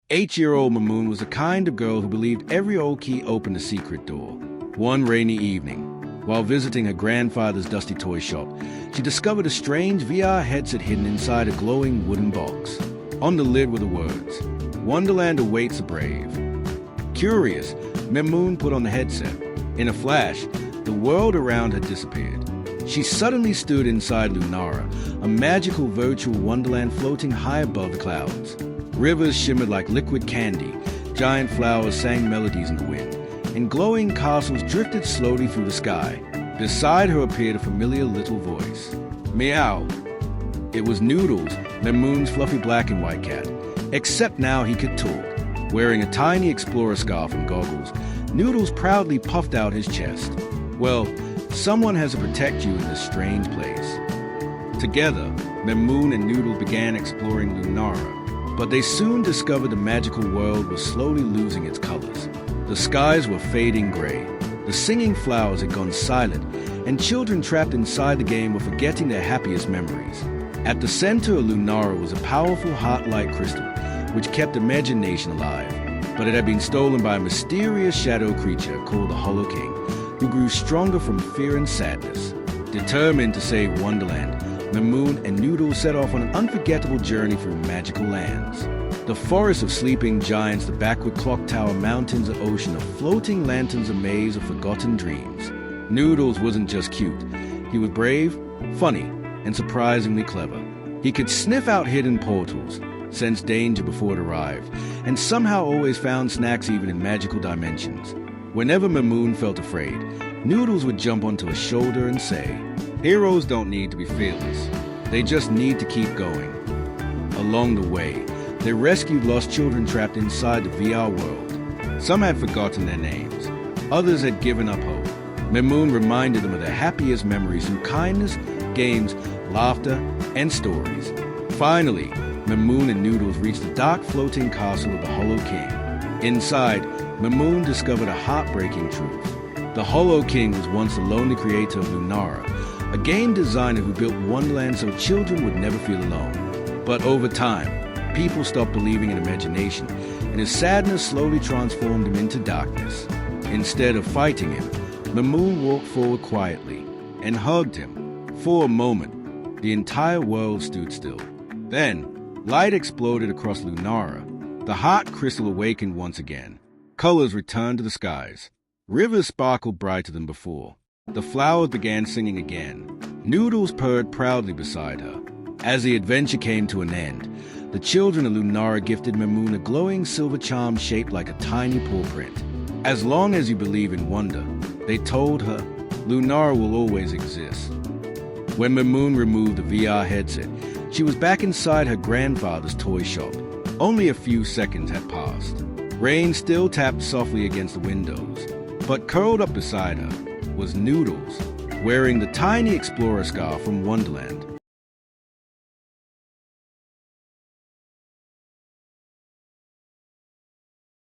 8-year-old Memoon was the kind of girl who believed every old key opened a secret door. One rainy evening, while visiting her grandfather's dusty toy shop, she discovered a strange VR headset hidden inside a glowing wooden box. On the lid were the words, "Wonderland awaits the brave." Curious, Memoon put on the headset. In a flash, the world around her disappeared. She suddenly stood inside Lunara, a magical virtual wonderland floating high above the clouds. Rivers shimmered like liquid candy, giant flowers sang melodies in the wind, and glowing castles drifted slowly through the sky. Beside her appeared a familiar little voice. Meow. It was Noodles, Memoon's fluffy black and white cat, except now he could talk. Wearing a tiny explorer scarf and goggles, Noodles proudly puffed out his chest. Well, someone has to protect you in this strange place. Together, Memoon and Noodles began exploring Lunara, but they soon discovered the magical world was slowly losing its colors. The skies were fading gray, the singing flowers had gone silent, and children trapped inside the game were forgetting their happiest memories. At the center of Lunara was a powerful heart-like crystal, which kept imagination alive, but it had been stolen by a mysterious shadow creature called the Hollow King, who grew stronger from fear and sadness. Determined to save Wonderland, Memoon and Noodles set off on an unforgettable journey through magical lands. The forest of sleeping giants, the backward Clocktower mountains, an ocean of floating lanterns, a maze of forgotten dreams. Noodles wasn't just cute. He was brave, funny, and surprisingly clever. He could sniff out hidden portals, sense danger before it arrived, and somehow always found snacks even in magical dimensions. Whenever Memoon felt afraid, Noodles would jump onto his shoulder and say, "Heroes don't need to be fearless. They just need to keep going." Along the way, they rescued lost children trapped inside the VR world. Some had forgotten their names. Others had given up hope. Memoon reminded them of their happiest memories through kindness, games, laughter, and stories. Finally, Memoon and Noodles reached the dark floating castle of the Hollow King. Inside, Memoon discovered a heartbreaking truth. The Hollow King was once the lonely creator of Lunara, a game designer who built Wonderland so children would never feel alone. But over time, people stopped believing in imagination, and his sadness slowly transformed him into darkness. Instead of fighting him, Memoon walked forward quietly and hugged him. For a moment, the entire world stood still. Then, light exploded across Lunara. The heart crystal awakened once again. Colors returned to the skies. Rivers sparkled brighter than before. The flowers began singing again. Noodles purred proudly beside her. As the adventure came to an end, the children of Lunara gifted Memoon a glowing silver charm shaped like a tiny paw print. As long as you believe in wonder, they told her, Lunara will always exist. When Memoon removed the VR headset, she was back inside her grandfather's toy shop. Only a few seconds had passed. Rain still tapped softly against the windows, but curled up beside her was Noodles, wearing the tiny explorer scarf from Wonderland.